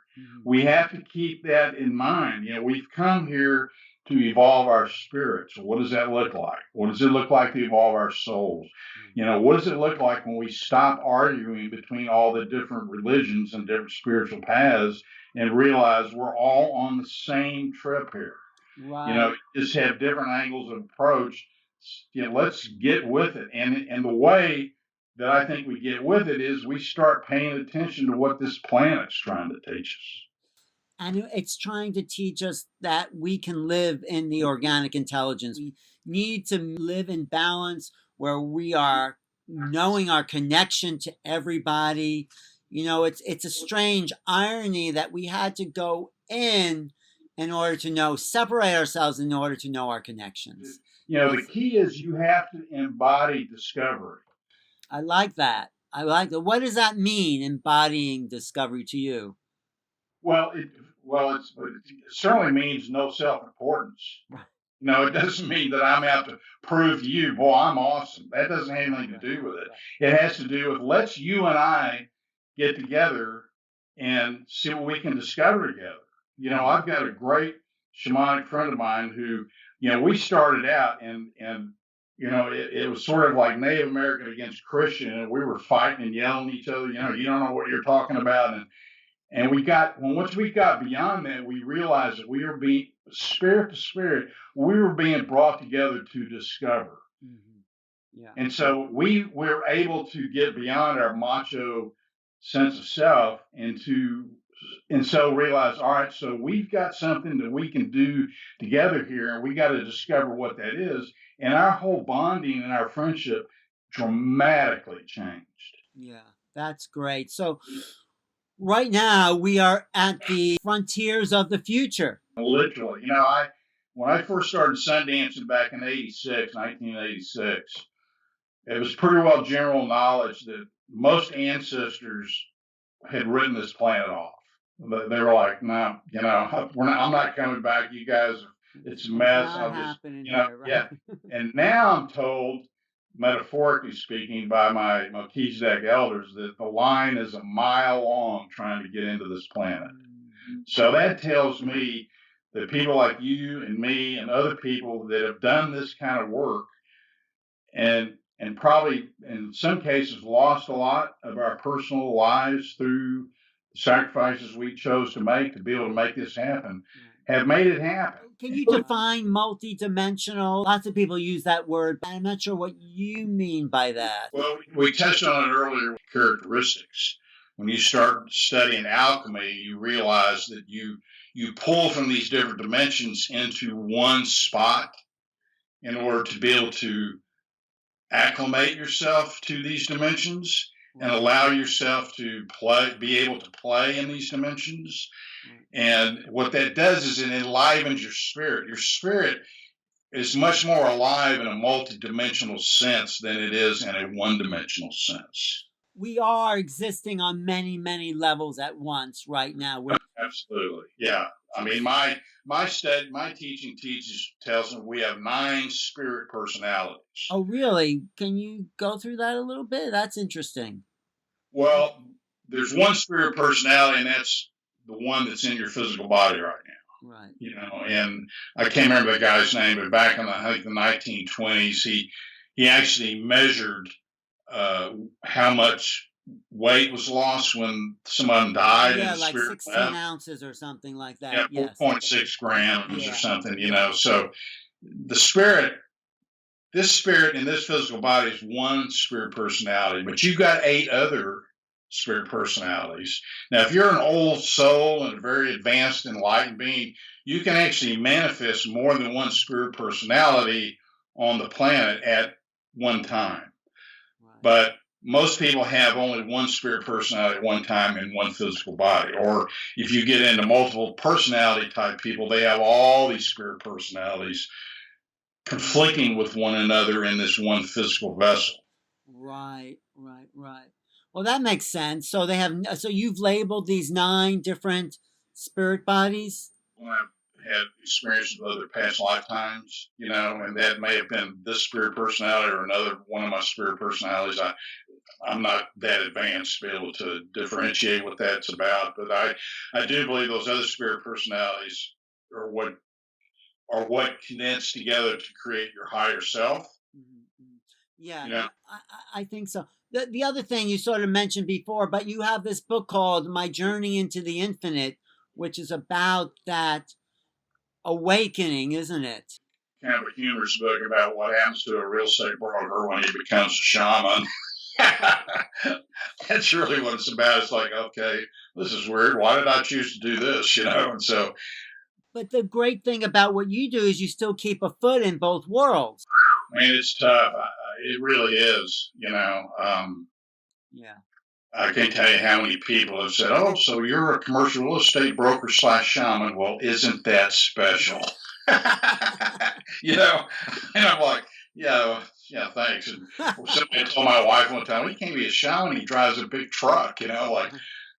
[SPEAKER 2] We have to keep that in mind. We've come here to evolve our spirits. What does that look like? What does it look like to evolve our souls? What does it look like when we stop arguing between all the different religions and different spiritual paths and realize we're all on the same trip here?
[SPEAKER 1] Right.
[SPEAKER 2] Just have different angles of approach. Let's get with it. And the way that I think we get with it is we start paying attention to what this planet's trying to teach us.
[SPEAKER 1] And it's trying to teach us that we can live in the organic intelligence. We need to live in balance where we are knowing our connection to everybody. It's a strange irony that we had to go in order to separate ourselves in order to know our connections.
[SPEAKER 2] The key is you have to embody discovery.
[SPEAKER 1] I like that. What does that mean, embodying discovery to you?
[SPEAKER 2] Well, it certainly means no self-importance. It doesn't mean that I'm out to prove to you, boy, I'm awesome. That doesn't have anything to do with it. It has to do with let's you and I get together and see what we can discover together. I've got a great shamanic friend of mine who, we started out and it was sort of like Native American against Christian, and we were fighting and yelling at each other. You don't know what you're talking about, and once we got beyond that, we realized that we were being spirit to spirit. We were being brought together to discover. Yeah. And so we were able to get beyond our macho sense of self and so realize, all right, so we've got something that we can do together here, and we got to discover what that is. And our whole bonding and our friendship dramatically changed.
[SPEAKER 1] Yeah, that's great. So right now we are at the frontiers of the future.
[SPEAKER 2] Literally, when I first started sun dancing back in 1986, it was pretty well general knowledge that most ancestors had written this planet off. They were like, no, I'm not coming back. You guys, it's a mess. Yeah. And now I'm told, metaphorically speaking, by my Melchizedek elders, that the line is a mile long trying to get into this planet. So that tells me that people like you and me and other people that have done this kind of work and probably in some cases lost a lot of our personal lives through the sacrifices we chose to make to be able to make this happen, have made it happen.
[SPEAKER 1] Can you define multidimensional? Lots of people use that word, but I'm not sure what you mean by that.
[SPEAKER 2] Well, we touched on it earlier with characteristics. When you start studying alchemy, you realize that you pull from these different dimensions into one spot in order to be able to acclimate yourself to these dimensions and allow yourself to be able to play in these dimensions. And what that does is it enlivens your spirit. Your spirit is much more alive in a multidimensional sense than it is in a one-dimensional sense.
[SPEAKER 1] We are existing on many, many levels at once right now.
[SPEAKER 2] Absolutely. Yeah. I mean, my teaching tells me we have 9 spirit personalities.
[SPEAKER 1] Oh, really? Can you go through that a little bit? That's interesting.
[SPEAKER 2] Well, there's one spirit personality, and that's the one that's in your physical body right now.
[SPEAKER 1] Right.
[SPEAKER 2] And I can't remember the guy's name, but back in the 1920s, he actually measured how much weight was lost when someone died.
[SPEAKER 1] Yeah, like 16 ounces or something like that.
[SPEAKER 2] Yeah, 4.6 grams or something, So this spirit in this physical body is one spirit personality, but you've got 8 other spirit personalities. Now, if you're an old soul and a very advanced, enlightened being, you can actually manifest more than one spirit personality on the planet at one time. Right. But most people have only one spirit personality at one time in one physical body. Or if you get into multiple personality type people, they have all these spirit personalities conflicting with one another in this one physical vessel.
[SPEAKER 1] Right. Oh, that makes sense. So so you've labeled these 9 different spirit bodies?
[SPEAKER 2] When I've had experiences with other past lifetimes, and that may have been this spirit personality or another one of my spirit personalities. I'm not that advanced to be able to differentiate what that's about, but I do believe those other spirit personalities are what condense together to create your higher self.
[SPEAKER 1] Mm-hmm. Yeah,
[SPEAKER 2] You know,
[SPEAKER 1] I think so. The other thing you sort of mentioned before, but you have this book called My Journey into the Infinite, which is about that awakening, isn't it?
[SPEAKER 2] kind of a humorous book about what happens to a real estate broker when he becomes a shaman. That's really what it's about. It's like, okay, this is weird. Why did I choose to do this? And so,
[SPEAKER 1] But the great thing about what you do is you still keep a foot in both worlds.
[SPEAKER 2] man, it's tough. It really is.
[SPEAKER 1] Yeah.
[SPEAKER 2] I can't tell you how many people have said, "Oh, so you're a commercial real estate broker slash shaman." Well, isn't that special? And I'm like, yeah, thanks. And somebody told my wife one time, "He can't be a shaman. He drives a big truck." Like,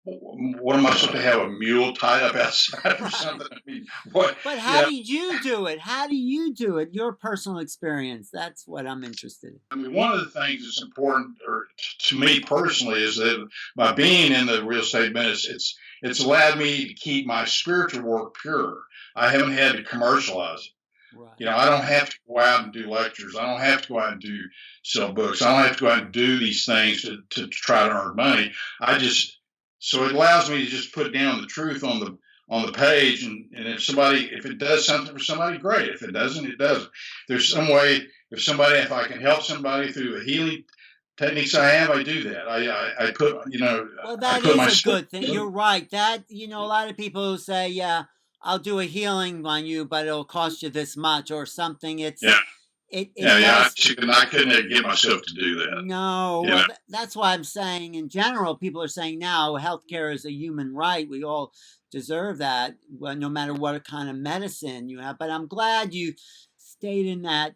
[SPEAKER 2] what am I supposed to have a mule tied up outside or something? I mean, what?
[SPEAKER 1] But how did you do it? How do you do it? Your personal experience. That's what I'm interested in.
[SPEAKER 2] I mean, one of the things that's important, or to me personally, is that by being in the real estate business, it's allowed me to keep my spiritual work pure. I haven't had to commercialize it.
[SPEAKER 1] Right.
[SPEAKER 2] I don't have to go out and do lectures. I don't have to go out and sell books. I don't have to go out and do these things to try to earn money. So it allows me to just put down the truth on the page, and if it does something for somebody, great. If it doesn't, it doesn't. There's some way, if I can help somebody through the healing techniques I have, I do that. I put,
[SPEAKER 1] Well,
[SPEAKER 2] I
[SPEAKER 1] that
[SPEAKER 2] put my
[SPEAKER 1] is a good thing. You're right. That, a lot of people who say, yeah, I'll do a healing on you, but it'll cost you this much or something. It
[SPEAKER 2] I
[SPEAKER 1] does.
[SPEAKER 2] couldn't get myself to do that.
[SPEAKER 1] No, well, that's why I'm saying in general, people are saying now healthcare is a human right. We all deserve that, well, no matter what kind of medicine you have. But I'm glad you stayed in that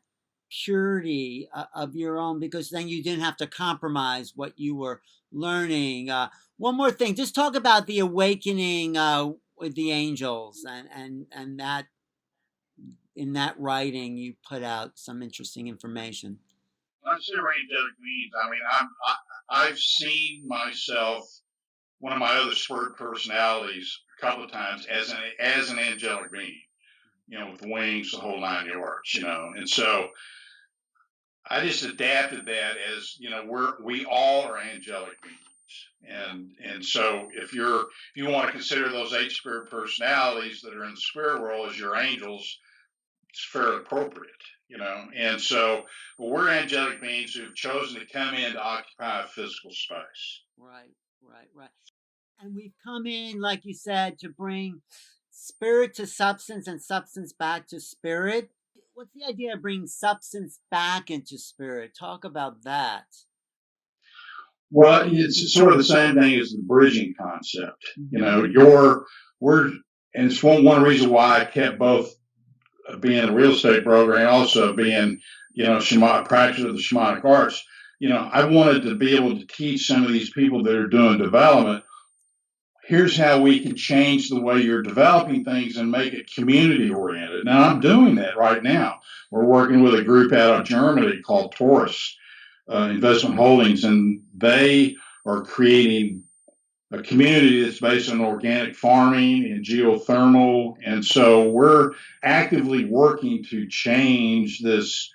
[SPEAKER 1] purity of your own, because then you didn't have to compromise what you were learning. One more thing, just talk about the awakening with the angels, and that in that writing you put out some interesting information.
[SPEAKER 2] When I say angelic beings, I mean I've seen myself, one of my other spirit personalities, a couple of times as an angelic being, with wings, the whole 9 yards, and so I just adapted that as we all are angelic beings, and so if you want to consider those 8 spirit personalities that are in the spirit world as your angels, it's fairly appropriate. And so, but we're angelic beings who've chosen to come in to occupy a physical space.
[SPEAKER 1] Right. And we've come in, like you said, to bring spirit to substance and substance back to spirit. What's the idea of bringing substance back into spirit? Talk about that.
[SPEAKER 2] Well, it's sort of the same thing as the bridging concept. And it's one reason why I kept both being a real estate broker and also being, practice of the shamanic arts. I wanted to be able to teach some of these people that are doing development. Here's how we can change the way you're developing things and make it community oriented. Now, I'm doing that right now. We're working with a group out of Germany called Taurus Investment Holdings, and they are creating a community that's based on organic farming and geothermal. And so we're actively working to change this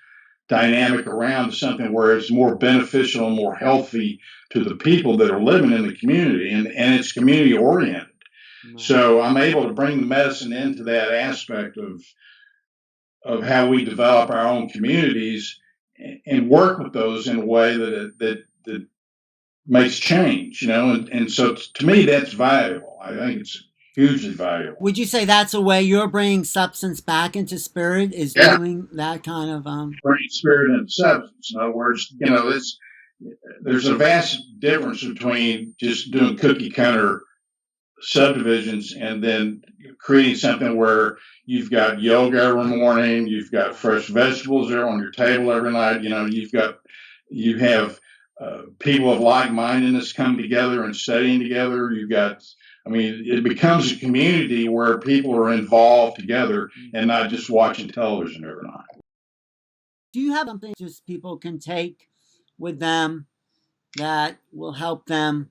[SPEAKER 2] dynamic around to something where it's more beneficial and more healthy to the people that are living in the community, and it's community oriented. Mm-hmm. So I'm able to bring the medicine into that aspect of how we develop our own communities and work with those in a way that makes change, and so to me that's valuable. I think it's hugely valuable.
[SPEAKER 1] Would you say that's a way you're bringing substance back into spirit, is doing that kind of
[SPEAKER 2] bringing spirit into substance? In other words, there's a vast difference between just doing cookie cutter subdivisions and then creating something where you've got yoga every morning, you've got fresh vegetables there on your table every night, you have people of like-mindedness come together and studying together. It becomes a community where people are involved together and not just watching television every night.
[SPEAKER 1] Do you have something just people can take with them that will help them,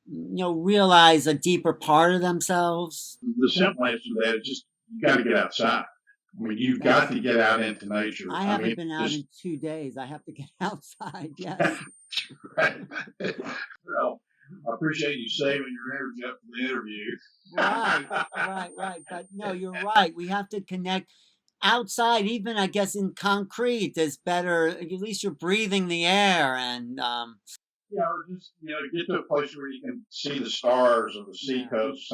[SPEAKER 1] realize a deeper part of themselves?
[SPEAKER 2] The simple answer to that is just you got to get outside. You've got to get out into nature.
[SPEAKER 1] I haven't been out in 2 days. I have to get outside. Yes.
[SPEAKER 2] Right. Well, I appreciate you saving your energy up for the interview.
[SPEAKER 1] Right. But no, you're right. We have to connect outside, even I guess in concrete is better. At least you're breathing the air and
[SPEAKER 2] or just get to a place where you can see the stars or the seacoast.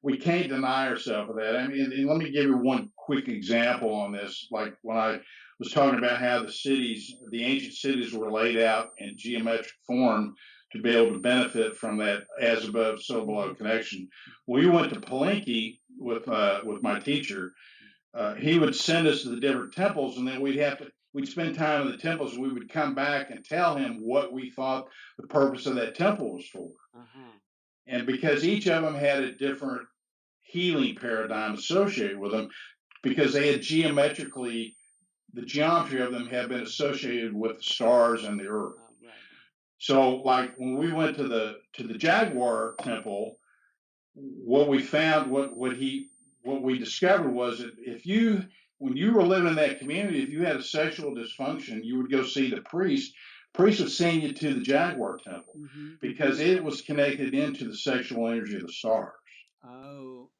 [SPEAKER 2] We can't deny ourselves of that. And let me give you one quick example on this. Like when I was talking about how the ancient cities were laid out in geometric form to be able to benefit from that as above, so below connection. We went to Palenque with my teacher. He would send us to the different temples, and then we'd spend time in the temples, and we would come back and tell him what we thought the purpose of that temple was for. And because each of them had a different healing paradigm associated with them, because they had the geometry of them had been associated with the stars and the earth. So, like when we went to the Jaguar temple, what we found, what we discovered was that when you were living in that community, if you had a sexual dysfunction, you would go see the priest. The priest would send you to the Jaguar temple because it was connected into the sexual energy of the stars.
[SPEAKER 1] Oh,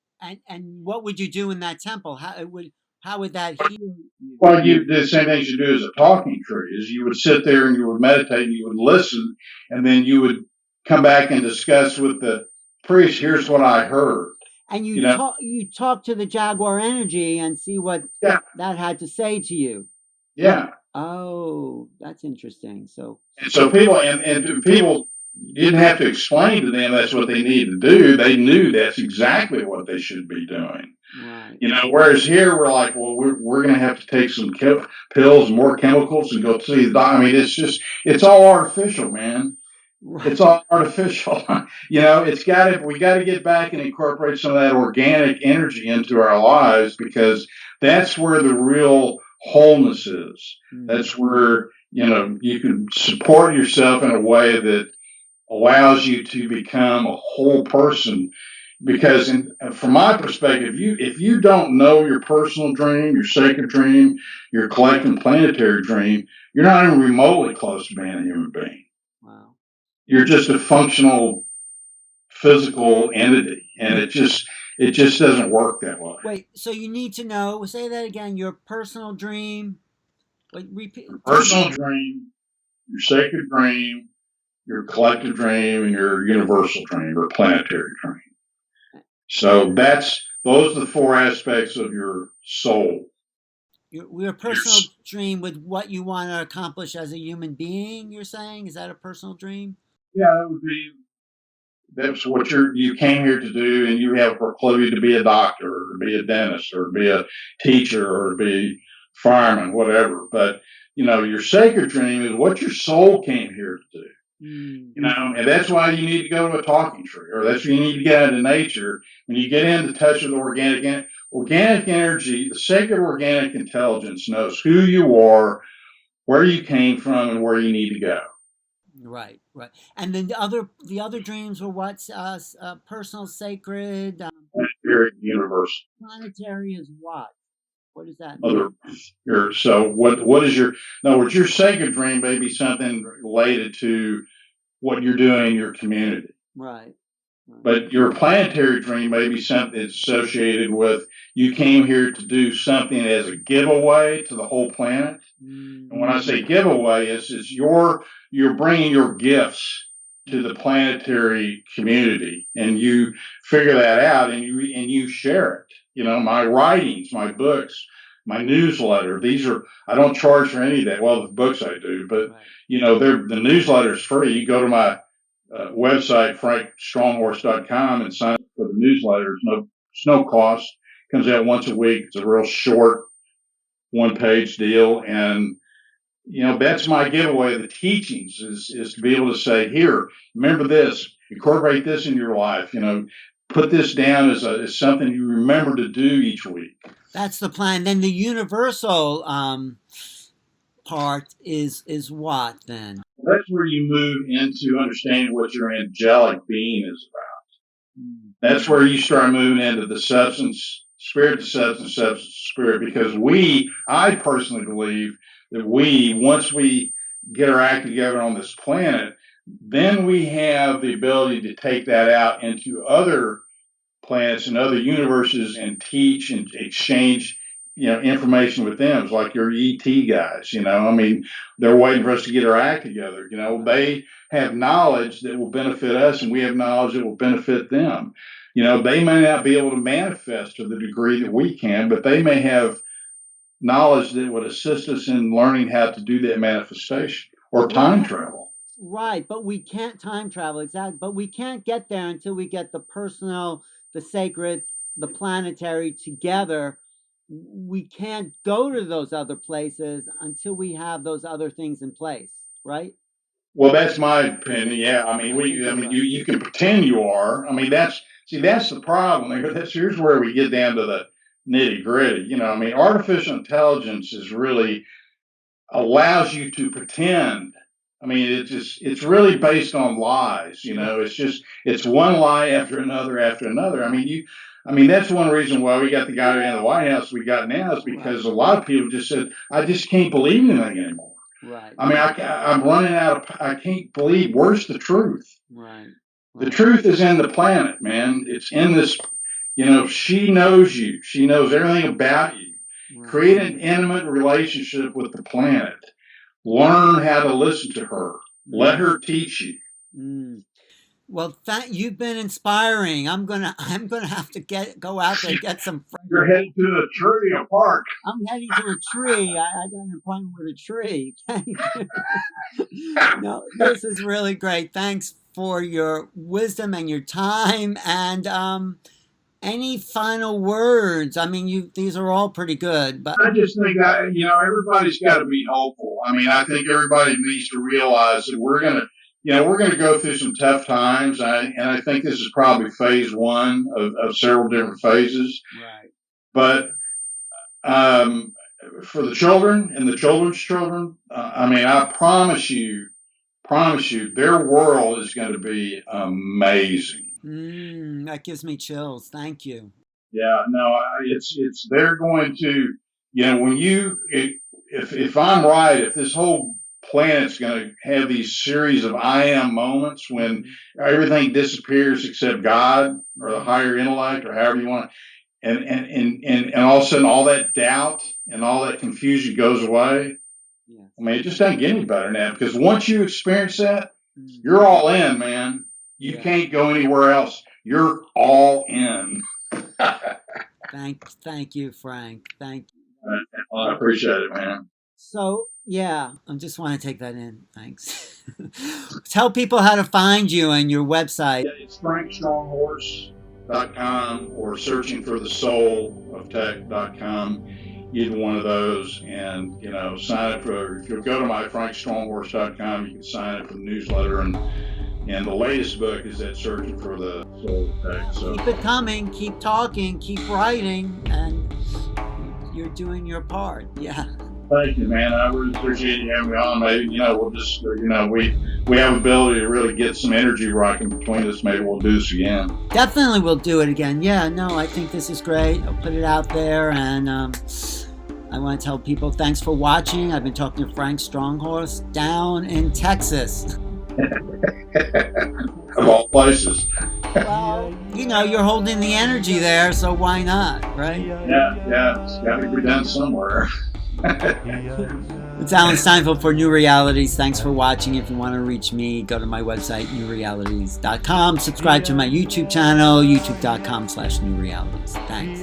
[SPEAKER 1] and what would you do in that temple? How would that heal you?
[SPEAKER 2] Well, the same thing you do as a talking tree is you would sit there and you would meditate and you would listen, and then you would come back and discuss with the priest. Here's what I heard.
[SPEAKER 1] And you talk to the Jaguar energy and see what that had to say to you.
[SPEAKER 2] Yeah.
[SPEAKER 1] Oh, that's interesting. So
[SPEAKER 2] people people didn't have to explain to them that's what they needed to do. They knew that's exactly what they should be doing.
[SPEAKER 1] Right.
[SPEAKER 2] Whereas here we're like, well, we're going to have to take some pills, more chemicals, and go see the doctor. It's all artificial, man. Right. It's all artificial. We got to get back and incorporate some of that organic energy into our lives, because that's where the real wholeness is. That's where, you can support yourself in a way that allows you to become a whole person. Because from my perspective, if you don't know your personal dream, your sacred dream, your collective planetary dream, you're not even remotely close to being a human being.
[SPEAKER 1] Wow.
[SPEAKER 2] You're just a functional physical entity, and it just doesn't work that way.
[SPEAKER 1] Wait, so you need to know, say that again, your personal dream. Repeat.
[SPEAKER 2] Personal dream, your sacred dream, your collective dream, and your universal dream or planetary dream. So those are the four aspects of your soul.
[SPEAKER 1] Your personal dream with what you want to accomplish as a human being, you're saying? Is that a personal dream?
[SPEAKER 2] Yeah, that's what you came here to do, and you have a proclivity to be a doctor or to be a dentist or to be a teacher or to be a fireman, whatever. But, your sacred dream is what your soul came here to do. And that's why you need to go to a talking tree, or that's why you need to get into nature. When you get into touch with organic energy, the sacred organic intelligence knows who you are, where you came from, and where you need to go.
[SPEAKER 1] Right. And then the other dreams were what? Personal, sacred,
[SPEAKER 2] planetary, universal.
[SPEAKER 1] Planetary is what? What does that
[SPEAKER 2] mean? So what is in other words, your sacred dream may be something related to what you're doing in your community.
[SPEAKER 1] Right.
[SPEAKER 2] But your planetary dream may be something that's associated with you came here to do something as a giveaway to the whole planet. And when I say giveaway, it's you're bringing your gifts to the planetary community, and you figure that out, and you share it. My writings, my books, my newsletter. I don't charge for any of that. Well, the books I do, but the newsletter is free. You go to my website, stronghorse.com, and sign up for the newsletter. It's no cost. Comes out once a week. It's a real short, one-page deal, and that's my giveaway of the teachings is to be able to say, here, remember this, incorporate this in your life, put this down as something you remember to do each week.
[SPEAKER 1] That's the plan. Then the universal part is what then?
[SPEAKER 2] That's where you move into understanding what your angelic being is about. That's where you start moving into the substance, spirit to substance, substance to spirit, because I personally believe that once we get our act together on this planet, then we have the ability to take that out into other planets and other universes and teach and exchange information with them. It's like your ET guys, they're waiting for us to get our act together. They have knowledge that will benefit us, and we have knowledge that will benefit them. They may not be able to manifest to the degree that we can, but they may have knowledge that would assist us in learning how to do that manifestation or time travel.
[SPEAKER 1] Right, but we can't time travel, exactly. But we can't get there until we get the personal, the sacred, the planetary together. We can't go to those other places until we have those other things in place, right?
[SPEAKER 2] Well, that's my opinion. Yeah, you can pretend you are. That's the problem. Here's where we get down to the nitty gritty. Artificial intelligence is really allows you to pretend. It's really based on lies. It's one lie after another after another. That's one reason why we got the guy in the White House we got now is because a lot of people just said, I just can't believe anything anymore.
[SPEAKER 1] Right.
[SPEAKER 2] I'm running out of, I can't believe, where's the truth?
[SPEAKER 1] Right.
[SPEAKER 2] The truth is in the planet, man. It's in this, she knows you. She knows everything about you. Right. Create an intimate relationship with the planet. Learn how to listen to her. Let her teach you.
[SPEAKER 1] Well, you've been inspiring. I'm gonna have to go out there and get some friends.
[SPEAKER 2] You're heading to a tree, a park.
[SPEAKER 1] I'm heading to a tree. I got an appointment with a tree. No, this is really great. Thanks for your wisdom and your time. And any final words? These are all pretty good, but
[SPEAKER 2] I just think that everybody's got to be hopeful. I think everybody needs to realize that we're gonna go through some tough times, and I think this is probably phase one of several different phases.
[SPEAKER 1] Right.
[SPEAKER 2] But for the children and the children's children, I promise you, their world is going to be amazing.
[SPEAKER 1] That gives me chills. Thank you.
[SPEAKER 2] Yeah, no, it's they're going to, if I'm right, if this whole planet's going to have these series of I am moments when everything disappears except God or the higher intellect or however you want to, and all of a sudden all that doubt and all that confusion goes away. Yes. It just doesn't get any better now, because once you experience that, you're all in, man. You can't go anywhere else. You're all in.
[SPEAKER 1] Thank you, Frank. Thank you.
[SPEAKER 2] Well, I appreciate it, man.
[SPEAKER 1] So, yeah, I just want to take that in. Thanks. Tell people how to find you and your website.
[SPEAKER 2] Yeah, it's frankstronghorse.com or searching for the soul of tech.com. Either one of those, and sign up for. If you'll go to my frankstronghorse.com, you can sign up for the newsletter, and the latest book is that Searching for the Soul of Tech. So
[SPEAKER 1] keep it coming, keep talking, keep writing, and you're doing your part. Yeah.
[SPEAKER 2] Thank you, man. I really appreciate you having me on. Maybe we'll just we have ability to really get some energy rocking between us. Maybe we'll do this again.
[SPEAKER 1] Definitely, we'll do it again. Yeah. No, I think this is great. I'll put it out there, and I want to tell people thanks for watching. I've been talking to Frank Stronghorse down in Texas.
[SPEAKER 2] Of all places.
[SPEAKER 1] Well, you're holding the energy there, so why not, right?
[SPEAKER 2] Yeah, it's got to be done somewhere.
[SPEAKER 1] It's Alan Steinfeld for New Realities. Thanks for watching. If you want to reach me, go to my website, newrealities.com. Subscribe to my YouTube channel, youtube.com/newrealities. Thanks.